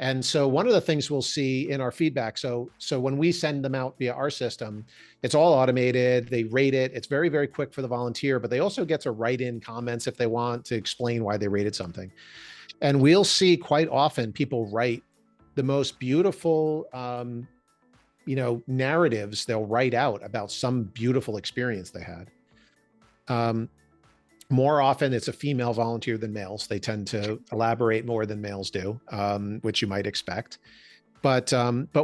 Speaker 2: And so one of the things we'll see in our feedback, so when we send them out via our system, it's all automated, they rate it, it's very, very quick for the volunteer, but they also get to write in comments if they want to explain why they rated something. And we'll see quite often people write the most beautiful, narratives they'll write out about some beautiful experience they had. More often it's a female volunteer than males. They tend to elaborate more than males do, which you might expect. But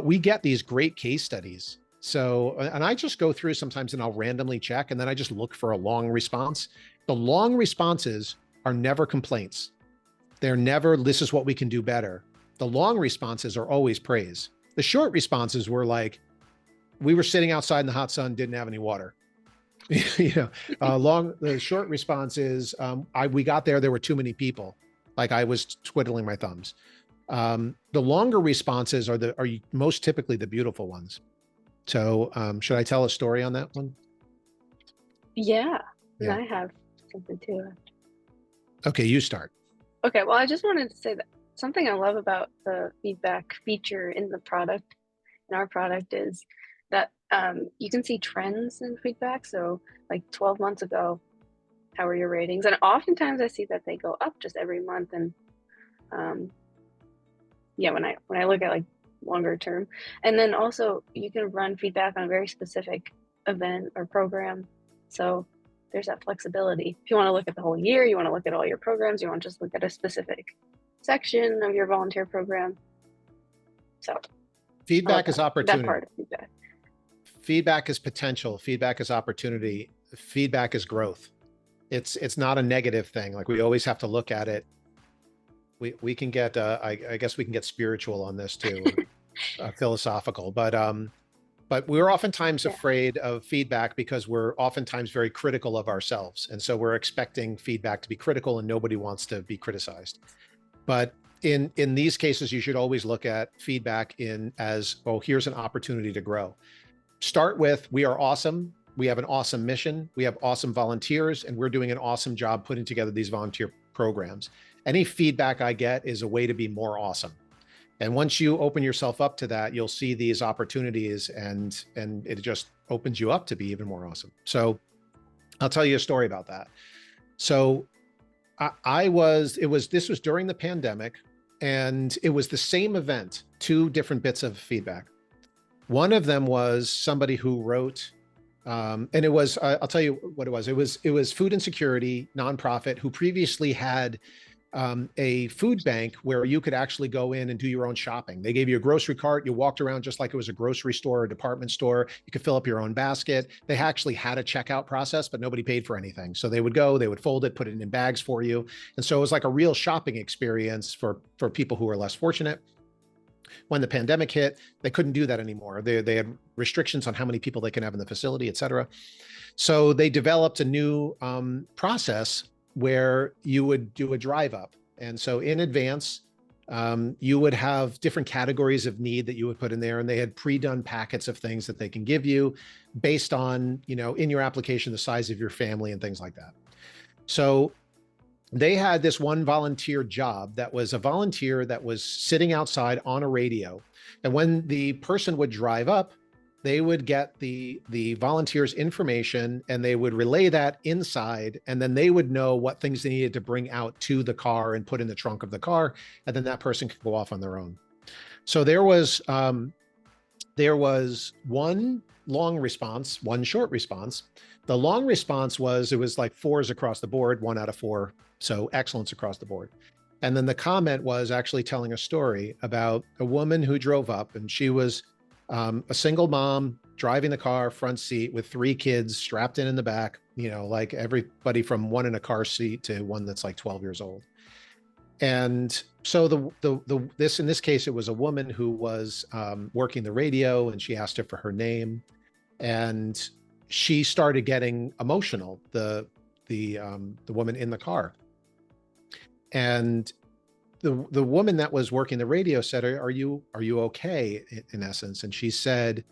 Speaker 2: we get these great case studies. So, and I just go through sometimes and I'll randomly check, and then I just look for a long response. The long responses are never complaints. They're never, this is what we can do better. The long responses are always praise. The short responses were like, we were sitting outside in the hot sun, didn't have any water. The short response is, we got there were too many people. Like I was twiddling my thumbs. The longer responses are most typically the beautiful ones. So should I tell a story on that one?
Speaker 1: Yeah. I have something too.
Speaker 2: Okay, you start.
Speaker 1: Okay, well, I just wanted to say that something I love about the feedback feature in our product is that you can see trends in feedback. So like 12 months ago, how are your ratings? And oftentimes I see that they go up just every month. And when I look at like longer term, and then also you can run feedback on a very specific event or program. So there's that flexibility. If you want to look at the whole year, you want to look at all your programs, you want to just look at a specific section of your volunteer program. So
Speaker 2: feedback is opportunity.
Speaker 1: That part of feedback.
Speaker 2: Feedback is potential. Feedback is opportunity. Feedback is growth. It's not a negative thing. Like we always have to look at it. We can get, I guess we can get spiritual on this too, philosophical, but we're oftentimes afraid of feedback because we're oftentimes very critical of ourselves. And so we're expecting feedback to be critical, and nobody wants to be criticized. But in these cases, you should always look at feedback as, oh, here's an opportunity to grow. Start with, we are awesome. We have an awesome mission. We have awesome volunteers, and we're doing an awesome job putting together these volunteer programs. Any feedback I get is a way to be more awesome. And once you open yourself up to that, you'll see these opportunities, and it just opens you up to be even more awesome. So I'll tell you a story about that. So this was during the pandemic, and it was the same event, two different bits of feedback. One of them was somebody who wrote, And it was, I'll tell you what it was. It was food insecurity nonprofit who previously had a food bank where you could actually go in and do your own shopping. They gave you a grocery cart. You walked around just like it was a grocery store or a department store. You could fill up your own basket. They actually had a checkout process, but nobody paid for anything. So they would go, they would fold it, put it in bags for you. And so it was like a real shopping experience for people who were less fortunate. When the pandemic hit, they couldn't do that anymore. They had restrictions on how many people they can have in the facility, et cetera. So they developed a new process where you would do a drive up. And so in advance, you would have different categories of need that you would put in there. And they had pre-done packets of things that they can give you based on, in your application, the size of your family and things like that. So they had this one volunteer job that was a volunteer that was sitting outside on a radio. And when the person would drive up, they would get the volunteers' information and they would relay that inside, and then they would know what things they needed to bring out to the car and put in the trunk of the car, and then that person could go off on their own. So there was one long response, one short response. The long response was, it was like 4s across the board, 1 out of 4. So excellence across the board. And then the comment was actually telling a story about a woman who drove up, and she was a single mom driving the car, front seat, with 3 kids strapped in the back, like everybody from one in a car seat to one that's like 12 years old. And so in this case, it was a woman who was working the radio, and she asked her for her name, and she started getting emotional, the woman in the car. And the woman that was working the radio said, are you okay, in essence? And she said,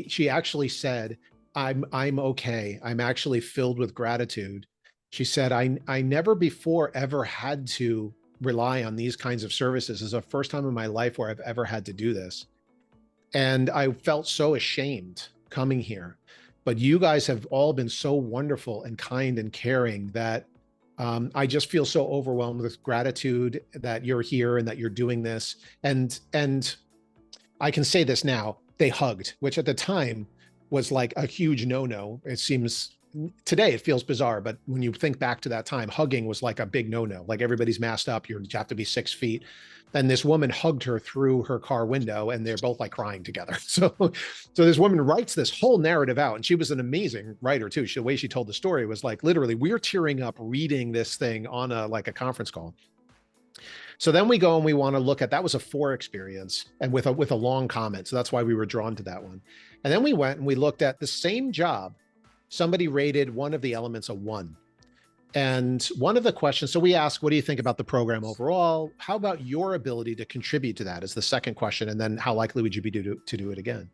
Speaker 2: she actually said, I'm okay. I'm actually filled with gratitude. She said, I never before ever had to rely on these kinds of services. This is the first time in my life where I've ever had to do this. And I felt so ashamed coming here. But you guys have all been so wonderful and kind and caring that I just feel so overwhelmed with gratitude that you're here and that you're doing this. And I can say this now, they hugged, which at the time was like a huge no-no. It seems today it feels bizarre, but when you think back to that time, hugging was like a big no-no. Like everybody's masked up, you have to be 6 feet. And this woman hugged her through her car window, and they're both like crying together. So this woman writes this whole narrative out, and she was an amazing writer too. The way she told the story was like, literally, we're tearing up reading this thing on a conference call. So then we go and we want to look at, that was a 4 experience, and with a long comment. So that's why we were drawn to that one. And then we went and we looked at the same job. Somebody rated one of the elements a 1. And one of the questions, so we asked, what do you think about the program overall? How about your ability to contribute to that is the second question. And then how likely would you be to do it again?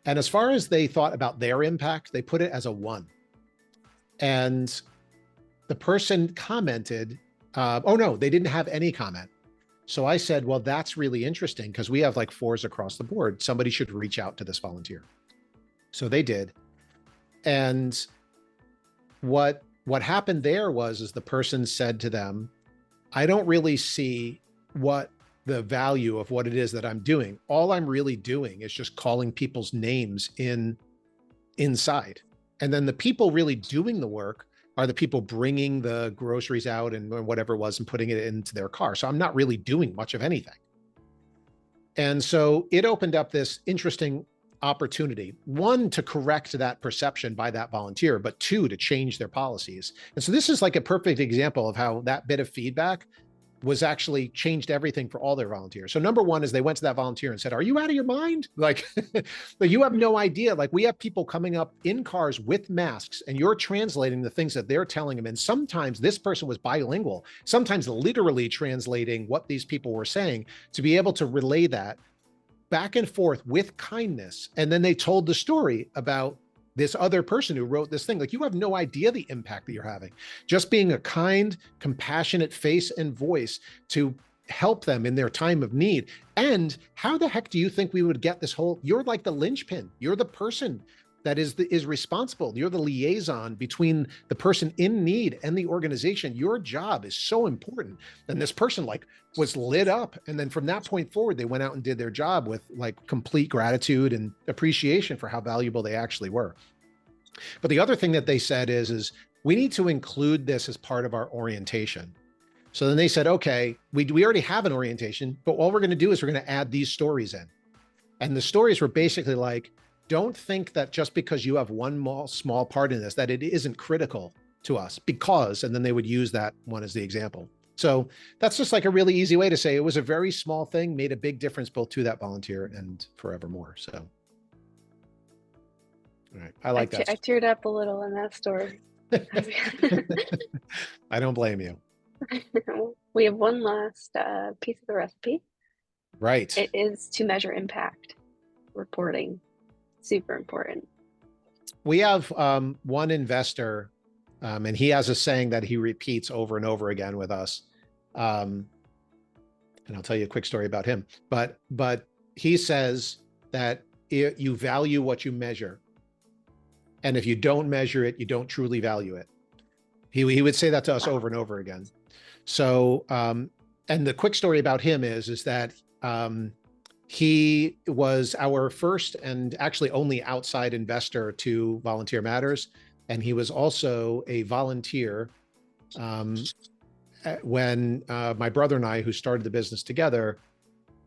Speaker 2: And as far as they thought about their impact, they put it as a 1. And the person commented, oh no, they didn't have any comment. So I said, well, that's really interesting because we have like 4s across the board. Somebody should reach out to this volunteer. So they did. And what happened there is the person said to them, I don't really see what the value of what it is that I'm doing. All I'm really doing is just calling people's names inside. And then the people really doing the work are the people bringing the groceries out and whatever it was and putting it into their car. So I'm not really doing much of anything. And so it opened up this interesting opportunity, 1, to correct that perception by that volunteer, but 2, to change their policies. And so this is like a perfect example of how that bit of feedback was actually changed everything for all their volunteers. So number 1 is they went to that volunteer and said, are you out of your mind? Like, you have no idea. Like, we have people coming up in cars with masks and you're translating the things that they're telling them. And sometimes this person was bilingual, sometimes literally translating what these people were saying to be able to relay that back and forth with kindness. And then they told the story about this other person who wrote this thing. Like, you have no idea the impact that you're having. Just being a kind, compassionate face and voice to help them in their time of need. And how the heck do you think we would get this whole, you're like the linchpin. You're the person that is responsible. You're the liaison between the person in need and the organization. Your job is so important. And this person like was lit up. And then from that point forward, they went out and did their job with like complete gratitude and appreciation for how valuable they actually were. But the other thing that they said is we need to include this as part of our orientation. So then they said, okay, we already have an orientation, but all we're going to do is we're going to add these stories in. And the stories were basically like, don't think that just because you have one small part in this, that it isn't critical to us because, and then they would use that one as the example. So that's just like a really easy way to say it was a very small thing, made a big difference both to that volunteer and forevermore. So, all right, I like that.
Speaker 1: I teared up a little in that story.
Speaker 2: I don't blame you.
Speaker 1: We have one last piece of the recipe.
Speaker 2: Right.
Speaker 1: It is to measure impact reporting. Super important.
Speaker 2: We have one investor, and he has a saying that he repeats over and over again with us. And I'll tell you a quick story about him. But he says that you value what you measure. And if you don't measure it, you don't truly value it. He would say that to us over and over again. So, and the quick story about him is that he was our first and actually only outside investor to Volunteer Matters. And he was also a volunteer when my brother and I, who started the business together,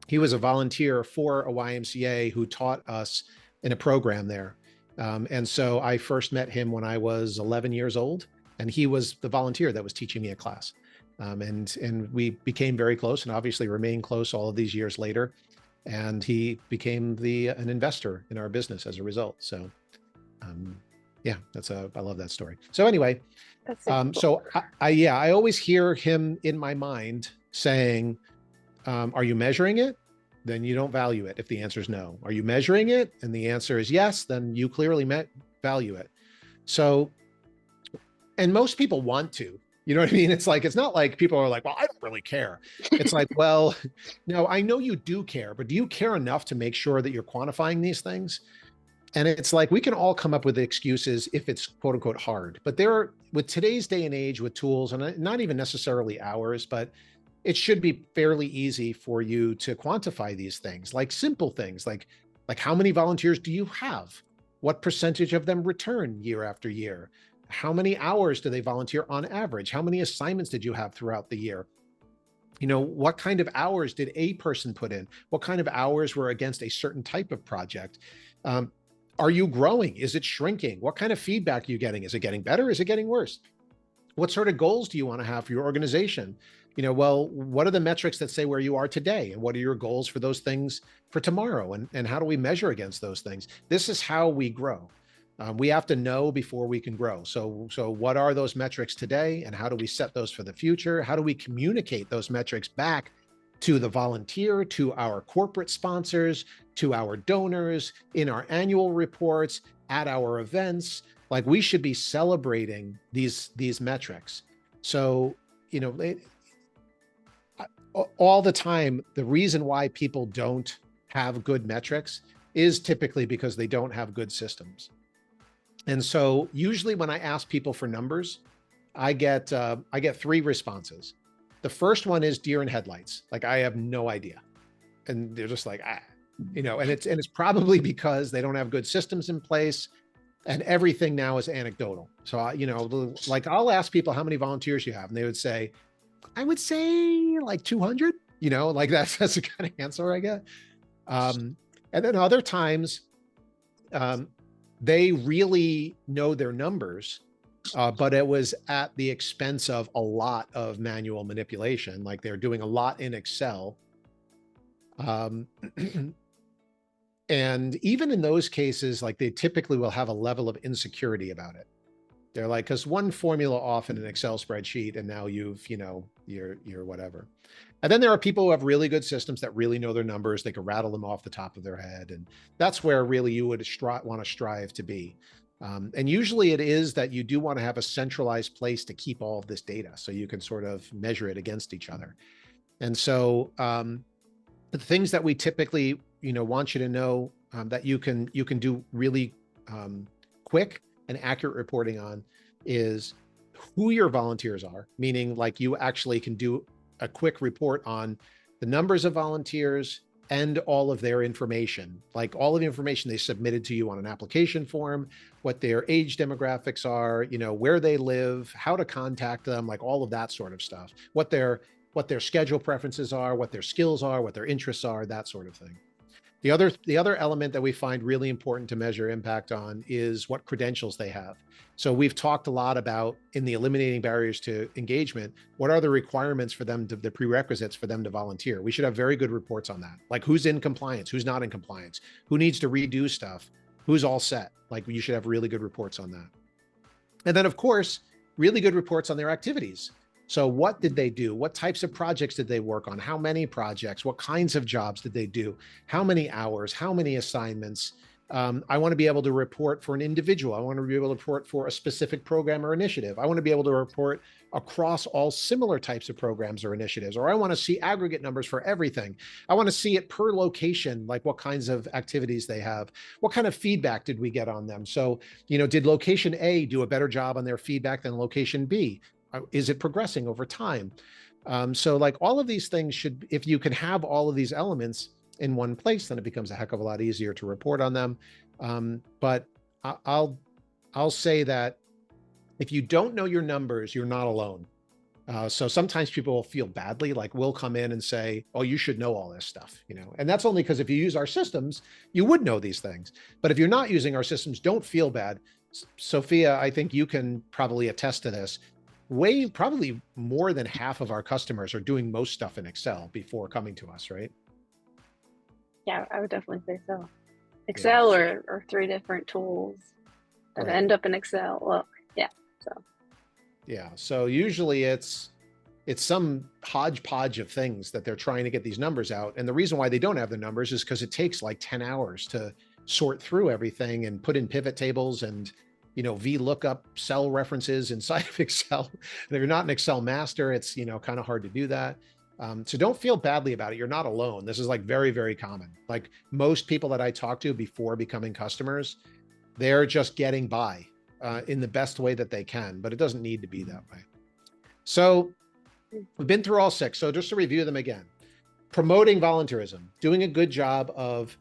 Speaker 2: he was a volunteer for a YMCA who taught us in a program there. And so I first met him when I was 11 years old, and he was the volunteer that was teaching me a class. And we became very close and obviously remain close all of these years later. And he became an investor in our business as a result. So yeah, I love that story. So anyway, so I always hear him in my mind saying, are you measuring it? Then you don't value it if the answer is no. Are you measuring it? And the answer is yes, then you clearly value it. So, and most people want to, you know what I mean? It's not like people are like, well, I don't really care. It's like, well, no, I know you do care, but do you care enough to make sure that you're quantifying these things? And it's like, we can all come up with excuses if it's quote unquote hard, but with today's day and age with tools, and not even necessarily ours, but it should be fairly easy for you to quantify these things, like simple things, like how many volunteers do you have? What percentage of them return year after year? How many hours do they volunteer on average? How many assignments did you have throughout the year? You know, what kind of hours did a person put in? What kind of hours were against a certain type of project? Are you growing? Is it shrinking? What kind of feedback are you getting? Is it getting better? Is it getting worse? What sort of goals do you want to have for your organization? You know, well, what are the metrics that say where you are today? And what are your goals for those things for tomorrow? And how do we measure against those things? This is how we grow. We have to know before we can grow. So what are those metrics today? And how do we set those for the future? How do we communicate those metrics back to the volunteer, to our corporate sponsors, to our donors, in our annual reports, at our events? Like, we should be celebrating these metrics. So, you know, all the time, the reason why people don't have good metrics is typically because they don't have good systems. And so usually when I ask people for numbers, I get 3 responses. The first one is deer in headlights. Like, I have no idea. And they're just like, you know, and it's probably because they don't have good systems in place, and everything now is anecdotal. So, you know, like, I'll ask people how many volunteers you have, and they would say, I would say like 200, you know, like that's the kind of answer I get. And then other times, they really know their numbers, but it was at the expense of a lot of manual manipulation. Like, they're doing a lot in Excel. And even in those cases, like, they typically will have a level of insecurity about it. They're like, because one formula off in an Excel spreadsheet, and now you're whatever. And then there are people who have really good systems that really know their numbers. They can rattle them off the top of their head. And that's where really you would want to strive to be. And usually it is that you do want to have a centralized place to keep all of this data so you can sort of measure it against each other. And so the things that we typically, you know, want you to know that you can do really quick and accurate reporting on is who your volunteers are, meaning like you actually can do a quick report on the numbers of volunteers and all of their information, like all of the information they submitted to you on an application form, what their age demographics are, where they live, how to contact them, like all of that sort of stuff, what their schedule preferences are, what their skills are, what their interests are, that sort of thing. The other element that we find really important to measure impact on is what credentials they have. So we've talked a lot about, in the eliminating barriers to engagement, what are the requirements for them, the prerequisites for them to volunteer. We should have very good reports on that. Like who's in compliance, who's not in compliance, who needs to redo stuff, who's all set. Like you should have really good reports on that. And then of course, really good reports on their activities. So what did they do? What types of projects did they work on? How many projects? What kinds of jobs did they do? How many hours? How many assignments? I want to be able to report for an individual. I want to be able to report for a specific program or initiative. I want to be able to report across all similar types of programs or initiatives, or I want to see aggregate numbers for everything. I want to see it per location, like what kinds of activities they have. What kind of feedback did we get on them? So, did location A do a better job on their feedback than location B? Is it progressing over time? So like all of these things should, if you can have all of these elements in one place, then it becomes a heck of a lot easier to report on them. But I'll say that if you don't know your numbers, you're not alone. So sometimes people will feel badly, like we'll come in and say, oh, you should know all this stuff, and that's only because if you use our systems, you would know these things. But if you're not using our systems, don't feel bad. Sophia, I think you can probably attest to this. Probably more than half of our customers are doing most stuff in Excel before coming to us, right?
Speaker 1: Yeah, I would definitely say so. Excel or 3 different tools that end up in Excel. Well, yeah. So.
Speaker 2: Yeah. So usually it's some hodgepodge of things that they're trying to get these numbers out. And the reason why they don't have the numbers is because it takes like 10 hours to sort through everything and put in pivot tables and VLOOKUP cell references inside of Excel. And if you're not an Excel master, it's, kind of hard to do that. So don't feel badly about it. You're not alone. This is like very, very common. Like most people that I talk to before becoming customers, they're just getting by in the best way that they can, but it doesn't need to be that way. So we've been through all 6. So just to review them again, promoting volunteerism, doing a good job of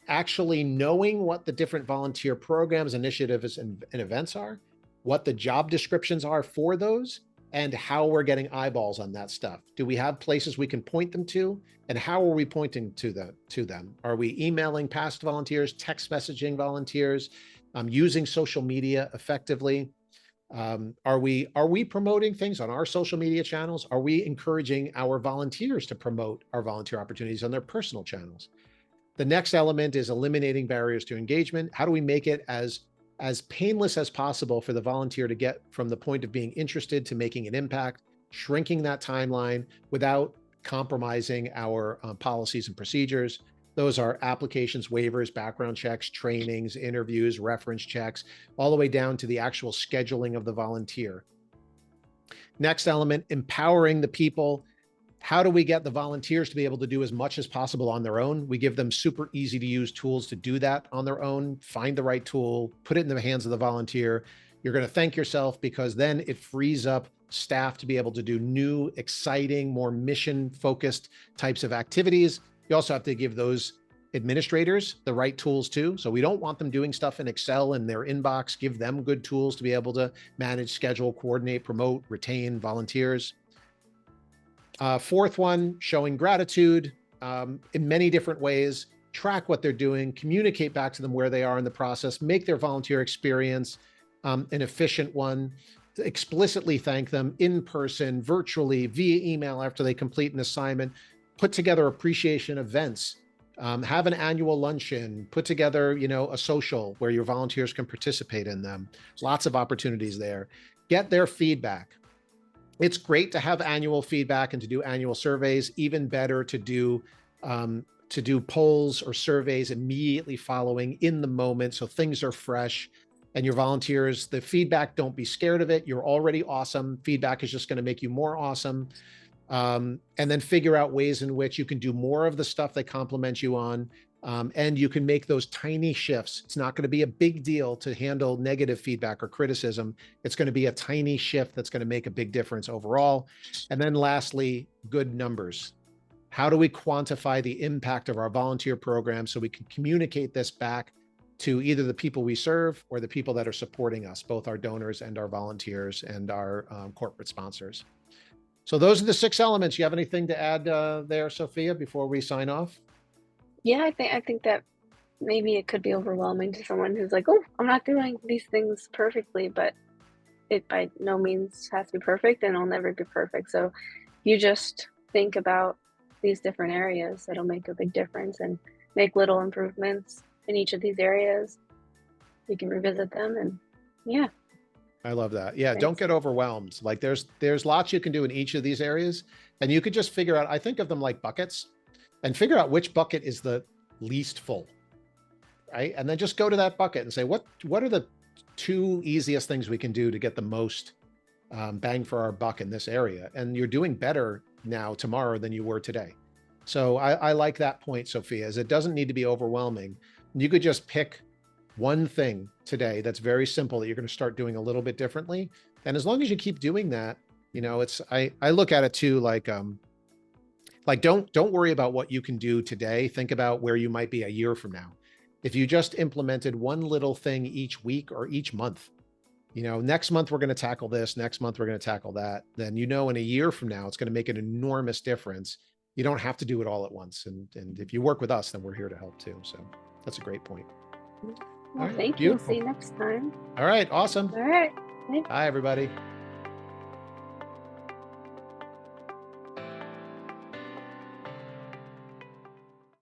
Speaker 2: actually knowing what the different volunteer programs, initiatives, and events are, what the job descriptions are for those, and how we're getting eyeballs on that stuff. Do we have places we can point them to? And how are we pointing to them? Are we emailing past volunteers, text messaging volunteers, using social media effectively? Are we promoting things on our social media channels? Are we encouraging our volunteers to promote our volunteer opportunities on their personal channels? The next element is eliminating barriers to engagement. How do we make it as painless as possible for the volunteer to get from the point of being interested to making an impact, shrinking that timeline without compromising our policies and procedures? Those are applications, waivers, background checks, trainings, interviews, reference checks, all the way down to the actual scheduling of the volunteer. Next element, empowering the people. How do we get the volunteers to be able to do as much as possible on their own? We give them super easy to use tools to do that on their own. Find the right tool, put it in the hands of the volunteer. You're going to thank yourself because then it frees up staff to be able to do new, exciting, more mission-focused types of activities. You also have to give those administrators the right tools too. So we don't want them doing stuff in Excel in their inbox. Give them good tools to be able to manage, schedule, coordinate, promote, retain volunteers. Fourth one, showing gratitude in many different ways, track what they're doing, communicate back to them where they are in the process, make their volunteer experience an efficient one, explicitly thank them in person, virtually, via email after they complete an assignment, put together appreciation events, have an annual luncheon, put together, a social where your volunteers can participate in them. Lots of opportunities there. Get their feedback. It's great to have annual feedback and to do annual surveys, even better to do polls or surveys immediately following in the moment. So things are fresh and your volunteers, the feedback, don't be scared of it. You're already awesome. Feedback is just going to make you more awesome. And then figure out ways in which you can do more of the stuff they compliment you on. And you can make those tiny shifts. It's not going to be a big deal to handle negative feedback or criticism. It's going to be a tiny shift that's going to make a big difference overall. And then lastly, good numbers. How do we quantify the impact of our volunteer program so we can communicate this back to either the people we serve or the people that are supporting us, both our donors and our volunteers and our corporate sponsors. So those are the 6 elements. You have anything to add there, Sophia, before we sign off?
Speaker 1: Yeah, I think that maybe it could be overwhelming to someone who's like, oh, I'm not doing these things perfectly, but it by no means has to be perfect and it'll never be perfect. So you just think about these different areas that'll make a big difference and make little improvements in each of these areas. You can revisit them and yeah.
Speaker 2: I love that. Yeah,
Speaker 1: Thanks.
Speaker 2: don't get overwhelmed. Like there's lots you can do in each of these areas, and you could just figure out, I think of them like buckets, and figure out which bucket is the least full, right? And then just go to that bucket and say, what are the 2 easiest things we can do to get the most bang for our buck in this area? And you're doing better now tomorrow than you were today. So I like that point, Sophia, is it doesn't need to be overwhelming. You could just pick one thing today that's very simple that you're going to start doing a little bit differently. And as long as you keep doing that, you know, it's, I look at it too, like don't worry about what you can do today. Think about where you might be a year from now. If you just implemented one little thing each week or each month, you know, next month we're going to tackle this, next month we're going to tackle that, then, you know, in a year from now, it's going to make an enormous difference. You don't have to do it all at once. And if you work with us, then we're here to help too. So that's a great point.
Speaker 1: Well,
Speaker 2: All right,
Speaker 1: thank you.
Speaker 2: beautiful.
Speaker 1: See you next time.
Speaker 2: All right, awesome.
Speaker 1: All right.
Speaker 2: Bye, everybody.